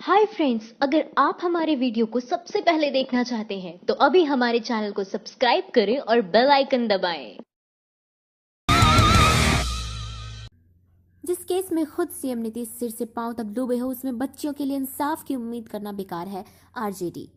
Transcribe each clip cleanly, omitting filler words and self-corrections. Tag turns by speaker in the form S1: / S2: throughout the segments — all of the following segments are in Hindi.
S1: हाय फ्रेंड्स, अगर आप हमारे वीडियो को सबसे पहले देखना चाहते हैं तो अभी हमारे चैनल को सब्सक्राइब करें और बेल आइकन दबाएं।
S2: जिस केस में खुद सीएम नीतीश सिर से पांव तक डूबे हो, उसमें बच्चियों के लिए इंसाफ की उम्मीद करना बेकार है। आरजेडी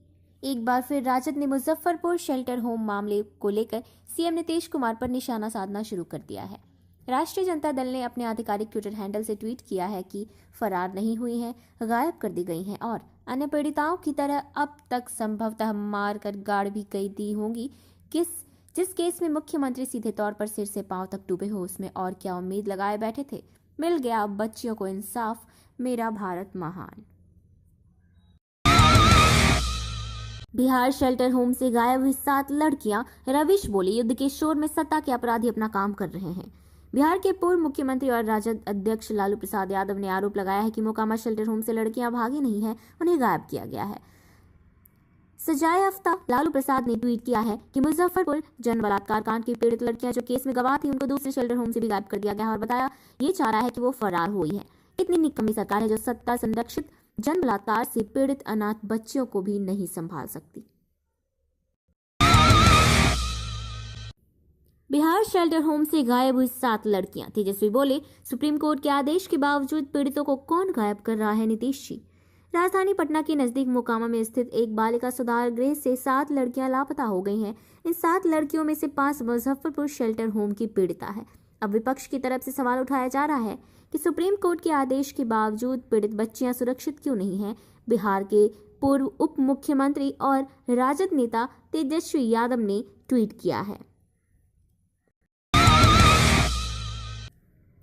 S2: एक बार फिर राजद ने मुजफ्फरपुर शेल्टर होम मामले को लेकर सीएम नीतीश कुमार पर निशाना साधना शुरू कर दिया है। राष्ट्रीय जनता दल ने अपने आधिकारिक ट्विटर हैंडल से ट्वीट किया है कि फरार नहीं हुई हैं, गायब कर दी गई हैं और अन्य पीड़िताओं की तरह अब तक संभवतः मार कर गाड़ भी गई दी होंगी। जिस केस में मुख्यमंत्री सीधे तौर पर सिर से पांव तक डूबे हो, उसमें और क्या उम्मीद लगाए बैठे थे। मिल गया अब बच्चियों को इंसाफ, मेरा भारत महान। बिहार शेल्टर होम से गायब हुई 7 लड़कियां, रविश बोले युद्ध के शोर में सत्ता के अपराधी अपना काम कर रहे हैं। बिहार के पूर्व मुख्यमंत्री और राजद अध्यक्ष लालू प्रसाद यादव ने आरोप लगाया है कि मोकामा शेल्टर होम से लड़कियां भागी नहीं है, उन्हें गायब किया गया है। सजाए याफ्ता लालू प्रसाद ने ट्वीट किया है कि मुजफ्फरपुर जन बलात्कार कांड की पीड़ित लड़कियां जो केस में गवाह थी, उनको दूसरे शेल्टर होम से भी गायब कर दिया गया है और बताया ये चाह रहा है कि वो फरार हुई है। कितनी निकम्मी सरकार है जो सत्ता संरक्षित जन बलात्कार से पीड़ित अनाथ बच्चियों को भी नहीं संभाल सकती। बिहार शेल्टर होम से गायब हुई 7 लड़कियां, तेजस्वी बोले सुप्रीम कोर्ट के आदेश के बावजूद पीड़ितों को कौन गायब कर रहा है। नीतीश जी राजधानी पटना के नजदीक मोकामा में स्थित एक बालिका सुधार गृह से 7 लड़कियां लापता हो गई हैं। इन 7 लड़कियों में से 5 मुजफ्फरपुर शेल्टर होम की पीड़िता है। अब विपक्ष की तरफ से सवाल उठाया जा रहा है कि सुप्रीम कोर्ट के आदेश के बावजूद पीड़ित बच्चियां सुरक्षित क्यों नहीं हैं। बिहार के पूर्व उप मुख्यमंत्री और राजद नेता तेजस्वी यादव ने ट्वीट किया है।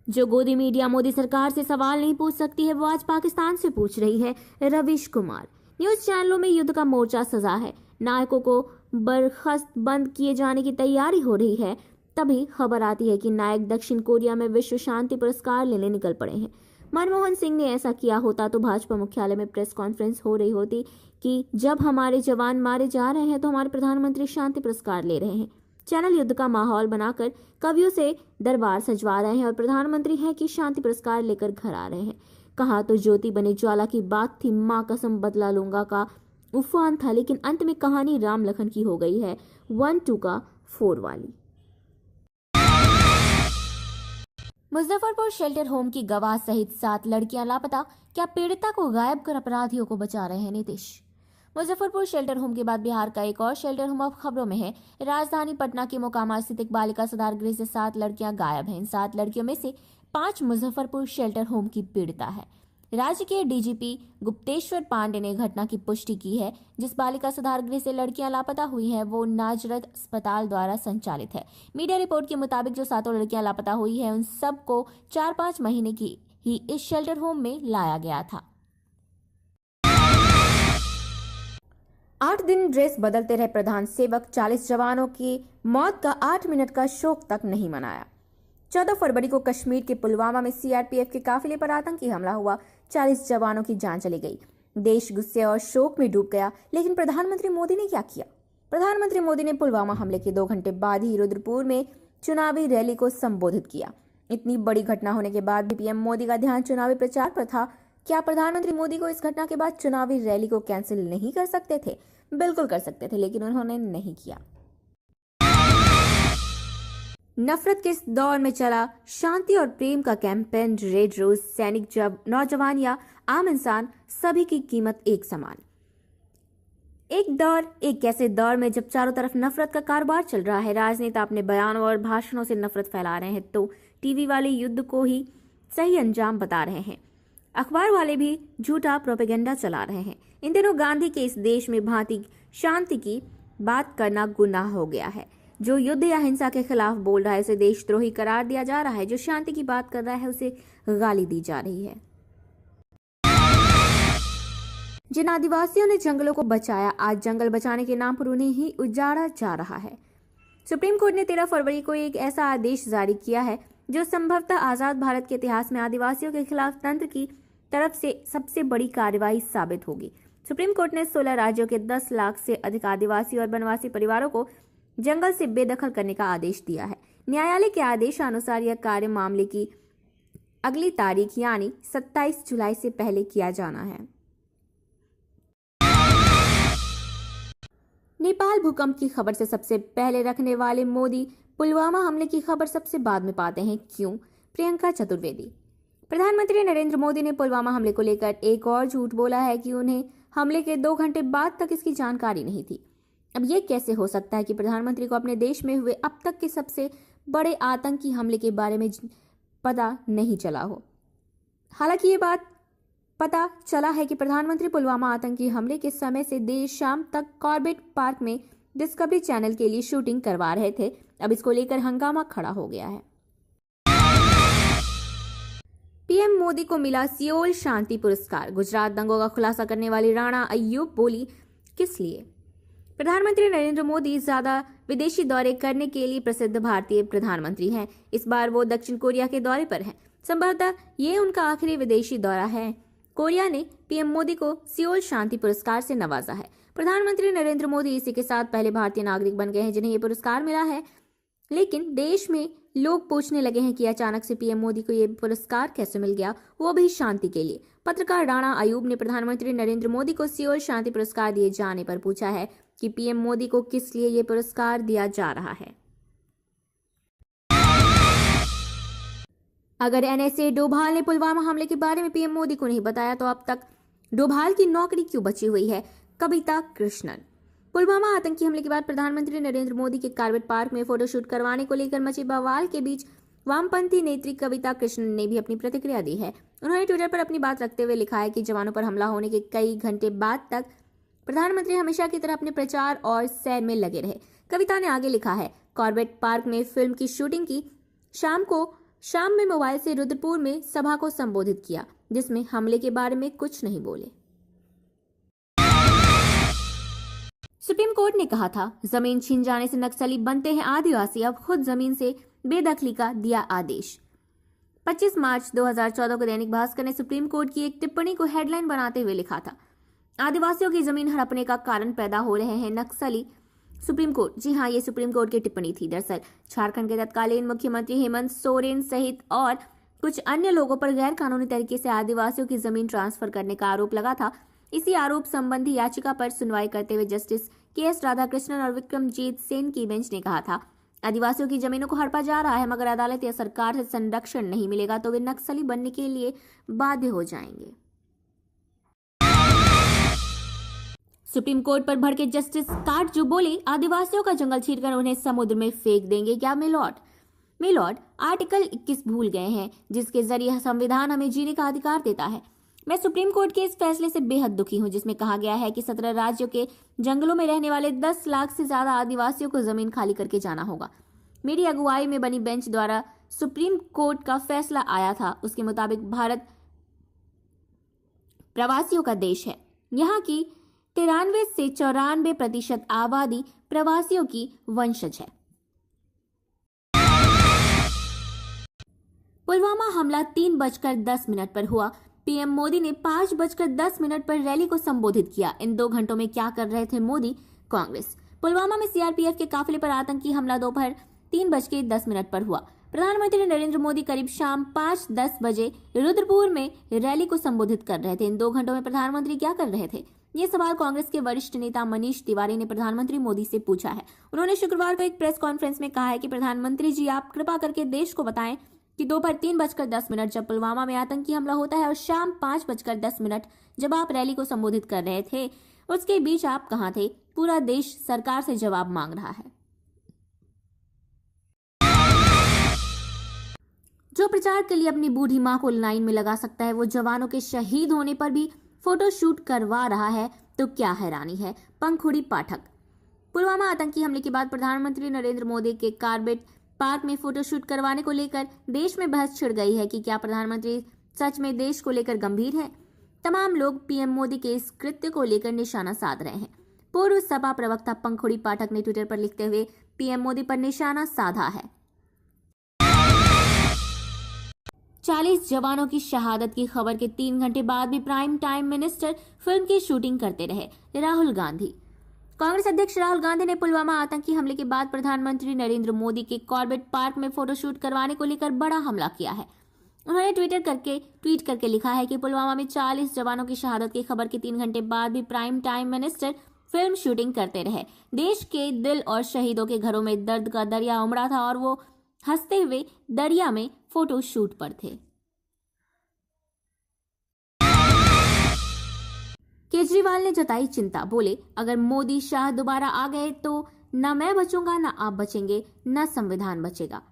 S2: जो गोदी मीडिया मोदी सरकार से सवाल नहीं पूछ सकती है, वो आज पाकिस्तान से पूछ रही है। रविश कुमार न्यूज चैनलों में युद्ध का मोर्चा सजा है, नायकों को बर्खास्त बंद किए जाने की तैयारी हो रही है। तभी खबर आती है कि नायक दक्षिण कोरिया में विश्व शांति पुरस्कार लेने निकल पड़े हैं। मनमोहन सिंह ने ऐसा किया होता तो भाजपा मुख्यालय में प्रेस कॉन्फ्रेंस हो रही होती कि जब हमारे जवान मारे जा रहे हैं तो हमारे प्रधानमंत्री शांति पुरस्कार ले रहे हैं। चैनल युद्ध का माहौल बनाकर कवियों से दरबार सजवा रहे हैं और प्रधानमंत्री हैं कि शांति पुरस्कार लेकर घर आ रहे हैं। कहा तो ज्योति बने ज्वाला की बात थी, मां कसम बदला लूंगा का उफान था, लेकिन अंत में कहानी राम लखन की हो गई है, 1-2 का 4 वाली। मुजफ्फरपुर शेल्टर होम की गवाह सहित 7 लड़कियां लापता, क्या पीड़िता को गायब कर अपराधियों को बचा रहे हैं नीतीश। मुजफ्फरपुर शेल्टर होम के बाद बिहार का एक और शेल्टर होम अब खबरों में है। राजधानी पटना के मोकामा स्थित एक बालिका सुधार गृह से 7 लड़कियां गायब हैं। इन 7 लड़कियों में से 5 मुजफ्फरपुर शेल्टर होम की पीड़िता है। राज्य के डीजीपी गुप्तेश्वर पांडे ने घटना की पुष्टि की है। जिस बालिका सुधार गृह से लड़कियां लापता हुई हैं, वो नाजरत अस्पताल द्वारा संचालित है। मीडिया रिपोर्ट के मुताबिक जो 7 लड़कियां लापता हुई है, उन सबको 4-5 महीने की ही इस शेल्टर होम में लाया गया था। 8 दिन ड्रेस बदलते रहे प्रधान सेवक, 40 जवानों की मौत का 8 मिनट का शोक तक नहीं मनाया। 14 फरवरी को कश्मीर के पुलवामा में सीआरपीएफ के काफिले पर आतंकी हमला हुआ, 40 जवानों की जान चली गई। देश गुस्से और शोक में डूब गया। लेकिन प्रधानमंत्री मोदी ने क्या किया। प्रधानमंत्री मोदी ने पुलवामा हमले के 2 घंटे बाद ही रुद्रपुर में चुनावी रैली को संबोधित किया। इतनी बड़ी घटना होने के बाद भी पीएम मोदी का ध्यान चुनावी प्रचार पर था। क्या प्रधानमंत्री मोदी को इस घटना के बाद चुनावी रैली को कैंसिल नहीं कर सकते थे? बिल्कुल कर सकते थे, लेकिन उन्होंने नहीं किया। नफरत के इस दौर में चला शांति और प्रेम का कैंपेन। रेड रोज सैनिक, जब नौजवान या आम इंसान, सभी की कीमत एक समान। एक ऐसे दौर में जब चारों तरफ नफरत का कारोबार चल रहा है, राजनेता अपने बयानों और भाषणों से नफरत फैला रहे हैं तो टीवी वाले युद्ध को ही सही अंजाम बता रहे हैं। अखबार वाले भी झूठा प्रोपेगेंडा चला रहे हैं। इन दिनों गांधी के इस देश में भांति शांति की बात करना गुनाह हो गया है। जो युद्ध या हिंसा के खिलाफ बोल रहा है उसे देशद्रोही करार दिया जा रहा है। जो शांति की बात कर रहा है उसे गाली दी जा रही है। जिन आदिवासियों ने जंगलों को बचाया, आज जंगल बचाने के नाम पर उन्हें ही उजाड़ा जा रहा है। सुप्रीम कोर्ट ने 13 फरवरी को एक ऐसा आदेश जारी किया है जो संभवतः आजाद भारत के इतिहास में आदिवासियों के खिलाफ तंत्र की तरफ से सबसे बड़ी कार्रवाई साबित होगी। सुप्रीम कोर्ट ने 16 राज्यों के 10 लाख से अधिक आदिवासी और वनवासी परिवारों को जंगल से बेदखल करने का आदेश दिया है। न्यायालय के आदेशानुसार यह कार्य मामले की अगली तारीख यानी 27 जुलाई से पहले किया जाना है। नेपाल भूकंप की खबर से सबसे पहले रखने वाले मोदी पुलवामा हमले की खबर सबसे बाद में पाते हैं, क्यों? प्रियंका चतुर्वेदी। प्रधानमंत्री नरेंद्र मोदी ने पुलवामा हमले को लेकर एक और झूठ बोला है कि उन्हें हमले के 2 घंटे बाद तक इसकी जानकारी नहीं थी। अब यह कैसे हो सकता है कि प्रधानमंत्री को अपने देश में हुए अब तक के सबसे बड़े आतंकी हमले के बारे में पता नहीं चला हो? हालांकि ये बात पता चला है कि प्रधानमंत्री पुलवामा आतंकी हमले के समय से देर शाम तक कॉर्बेट पार्क में डिस्कवरी चैनल के लिए शूटिंग करवा रहे थे। अब इसको लेकर हंगामा खड़ा हो गया है। पीएम मोदी को मिला सियोल शांति पुरस्कार। गुजरात दंगों का खुलासा करने वाली राणा अय्यूब बोली, किस लिए? प्रधानमंत्री नरेंद्र मोदी ज्यादा विदेशी दौरे करने के लिए प्रसिद्ध भारतीय प्रधानमंत्री हैं। इस बार वो दक्षिण कोरिया के दौरे पर हैं। संभवतः ये उनका आखिरी विदेशी दौरा है। कोरिया ने पीएम मोदी को सियोल शांति पुरस्कार से नवाजा है। प्रधानमंत्री नरेंद्र मोदी इसी के साथ पहले भारतीय नागरिक बन गए हैं जिन्हें ये पुरस्कार मिला है। लेकिन देश में लोग पूछने लगे हैं कि अचानक से पीएम मोदी को ये पुरस्कार कैसे मिल गया, वो भी शांति के लिए। पत्रकार राणा अय्यूब ने प्रधानमंत्री नरेंद्र मोदी को सियोल शांति पुरस्कार दिए जाने पर पूछा है कि पीएम मोदी को किस लिए ये पुरस्कार दिया जा रहा है। अगर एनएसए डोभाल ने पुलवामा हमले के बारे में पीएम मोदी को नहीं बताया तो अब तक डोभाल की नौकरी क्यों बची हुई है? कविता कृष्णन। पुलवामा आतंकी हमले के बाद प्रधानमंत्री नरेंद्र मोदी के कॉर्बेट पार्क में फोटोशूट करवाने को लेकर मचे बवाल के बीच वामपंथी नेत्री कविता कृष्णन ने भी अपनी प्रतिक्रिया दी है। उन्होंने ट्विटर पर अपनी बात रखते हुए लिखा है कि जवानों पर हमला होने के कई घंटे बाद तक प्रधानमंत्री हमेशा की तरह अपने प्रचार और सैर में लगे रहे। कविता ने आगे लिखा है, कॉर्बेट पार्क में फिल्म की शूटिंग की। शाम में मोबाइल से रुद्रपुर में सभा को संबोधित किया, जिसमें हमले के बारे में कुछ नहीं बोले। सुप्रीम कोर्ट ने कहा था, जमीन छीन जाने से नक्सली बनते हैं आदिवासी, अब खुद जमीन से बेदखली का दिया आदेश। 25 मार्च 2014 को दैनिक भास्कर ने सुप्रीम कोर्ट की एक टिप्पणी को हेडलाइन बनाते हुए लिखा था, आदिवासियों की जमीन हड़पने का कारण पैदा हो रहे हैं नक्सली। सुप्रीम कोर्ट, जी हां, ये सुप्रीम कोर्ट की टिप्पणी थी। दरअसल झारखंड के तत्कालीन मुख्यमंत्री हेमंत सोरेन सहित और कुछ अन्य लोगों पर गैर कानूनी तरीके से आदिवासियों की जमीन ट्रांसफर करने का आरोप लगा था। इसी आरोप संबंधी याचिका पर सुनवाई करते हुए जस्टिस के.एस. राधाकृष्णन और विक्रमजीत सेन की बेंच ने कहा था, आदिवासियों की जमीनों को हड़पा जा रहा है, मगर अदालत या सरकार से संरक्षण नहीं मिलेगा तो वे नक्सली बनने के लिए बाध्य हो जाएंगे। सुप्रीम कोर्ट पर भड़के जस्टिस काटजू बोले, आदिवासियों का जंगल छीनकर उन्हें समुद्र में फेंक देंगे क्या मिलॉर्ड? आर्टिकल 21 भूल गए हैं, जिसके जरिए संविधान हमें जीने का अधिकार देता है। मैं सुप्रीम कोर्ट के इस फैसले से बेहद दुखी हूं, जिसमें कहा गया है कि 17 राज्यों के जंगलों में रहने वाले 10 लाख से ज्यादा आदिवासियों को जमीन खाली करके जाना होगा। मेरी अगुवाई में बनी बेंच द्वारा सुप्रीम कोर्ट का फैसला आया था। उसके मुताबिक भारत प्रवासियों का देश है। यहाँ की 93 से 94% आबादी प्रवासियों की वंशज है। पुलवामा हमला 3:10 पर हुआ। पीएम मोदी ने 5:10 पर रैली को संबोधित किया। इन 2 घंटों में क्या कर रहे थे मोदी? कांग्रेस। पुलवामा में सीआरपीएफ के काफिले पर आतंकी हमला दोपहर 3:10 पर हुआ। प्रधानमंत्री नरेंद्र मोदी करीब शाम 5:10 बजे रुद्रपुर में रैली को संबोधित कर रहे थे। इन 2 घंटों में प्रधानमंत्री क्या कर रहे थे? ये सवाल कांग्रेस के वरिष्ठ नेता मनीष तिवारी ने प्रधानमंत्री मोदी से पूछा है। उन्होंने शुक्रवार को एक प्रेस कॉन्फ्रेंस में कहा है कि प्रधानमंत्री जी, आप कृपा करके देश को बताएं कि दोपहर 3:10 जब पुलवामा में आतंकी हमला होता है और शाम 5:10 जब आप रैली को संबोधित कर रहे थे, उसके बीच आप कहां थे? पूरा देश सरकार से जवाब मांग रहा है। जो प्रचार के लिए अपनी बूढ़ी मां को लाइन में लगा सकता है, वो जवानों के शहीद होने पर भी फोटो शूट करवा रहा है, तो क्या हैरानी है? पंखुड़ी पाठक। पुलवामा आतंकी हमले के बाद प्रधानमंत्री नरेंद्र मोदी के कॉर्बेट पार्क में फोटोशूट करवाने को लेकर देश में बहस छिड़ गई है कि क्या प्रधानमंत्री सच में देश को लेकर गंभीर है। तमाम लोग पीएम मोदी के इस कृत्य को लेकर निशाना साध रहे हैं। पूर्व सपा प्रवक्ता पंखुड़ी पाठक ने ट्विटर पर लिखते हुए पीएम मोदी पर निशाना साधा है। 40 जवानों की शहादत की खबर के 3 घंटे बाद भी प्राइम टाइम मिनिस्टर फिल्म की शूटिंग करते रहे। राहुल गांधी। कांग्रेस अध्यक्ष राहुल गांधी ने पुलवामा आतंकी हमले के बाद प्रधानमंत्री नरेंद्र मोदी के कॉर्बेट पार्क में फोटोशूट करवाने को लेकर बड़ा हमला किया है। उन्होंने ट्वीट करके लिखा है कि पुलवामा में 40 जवानों की शहादत की खबर के 3 घंटे बाद भी prime time minister film shooting करते रहे। देश के दिल और शहीदों के घरों में दर्द का दरिया उमड़ा था और वो हंसते हुए दरिया में फोटो शूट पर थे। केजरीवाल ने जताई चिंता, बोले अगर मोदी शाह दोबारा आ गए तो न मैं बचूंगा, न आप बचेंगे, न संविधान बचेगा।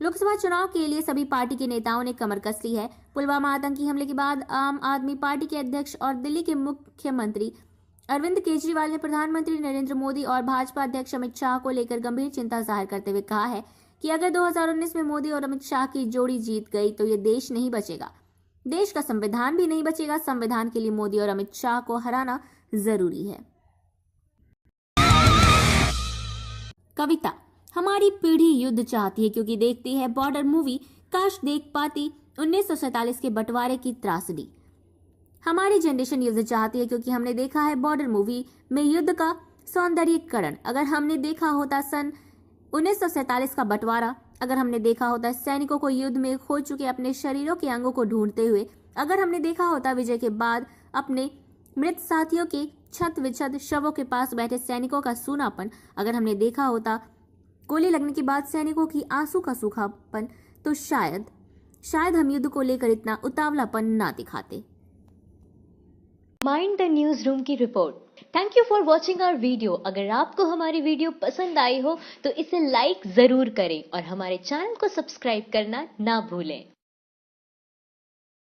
S2: लोकसभा चुनाव के लिए सभी पार्टी के नेताओं ने कमर कस ली है। पुलवामा आतंकी हमले के बाद आम आदमी पार्टी के अध्यक्ष और दिल्ली के मुख्यमंत्री अरविंद केजरीवाल ने प्रधानमंत्री नरेंद्र मोदी और भाजपा अध्यक्ष अमित शाह को लेकर गंभीर चिंता जाहिर करते हुए कहा है कि अगर 2019 में मोदी और अमित शाह की जोड़ी जीत गई तो ये देश नहीं बचेगा, देश का संविधान भी नहीं बचेगा। संविधान के लिए मोदी और अमित शाह को हराना जरूरी है। कविता, हमारी पीढ़ी युद्ध चाहती है क्योंकि देखती है बॉर्डर मूवी, काश देख पाती 1947 के बंटवारे की त्रासदी। हमारी जनरेशन युद्ध चाहती है क्योंकि हमने देखा है बॉर्डर मूवी में युद्ध का सौंदर्यीकरण। अगर हमने देखा होता सन 1947 का बंटवारा, अगर हमने देखा होता सैनिकों को युद्ध में खो चुके अपने शरीरों के अंगों को ढूंढते हुए, अगर हमने देखा होता विजय के बाद अपने मृत साथियों के छत विछत शवों के पास बैठे सैनिकों का सूनापन, अगर हमने देखा होता गोली लगने के बाद सैनिकों की आंसू का सूखापन, तो शायद हम युद्ध को लेकर इतना उतावलापन ना दिखाते।
S1: माइंड द न्यूज रूम की रिपोर्ट। Thank you for watching our video. अगर आपको हमारी वीडियो पसंद आई हो तो इसे लाइक जरूर करें और हमारे चैनल को सब्सक्राइब करना ना भूलें।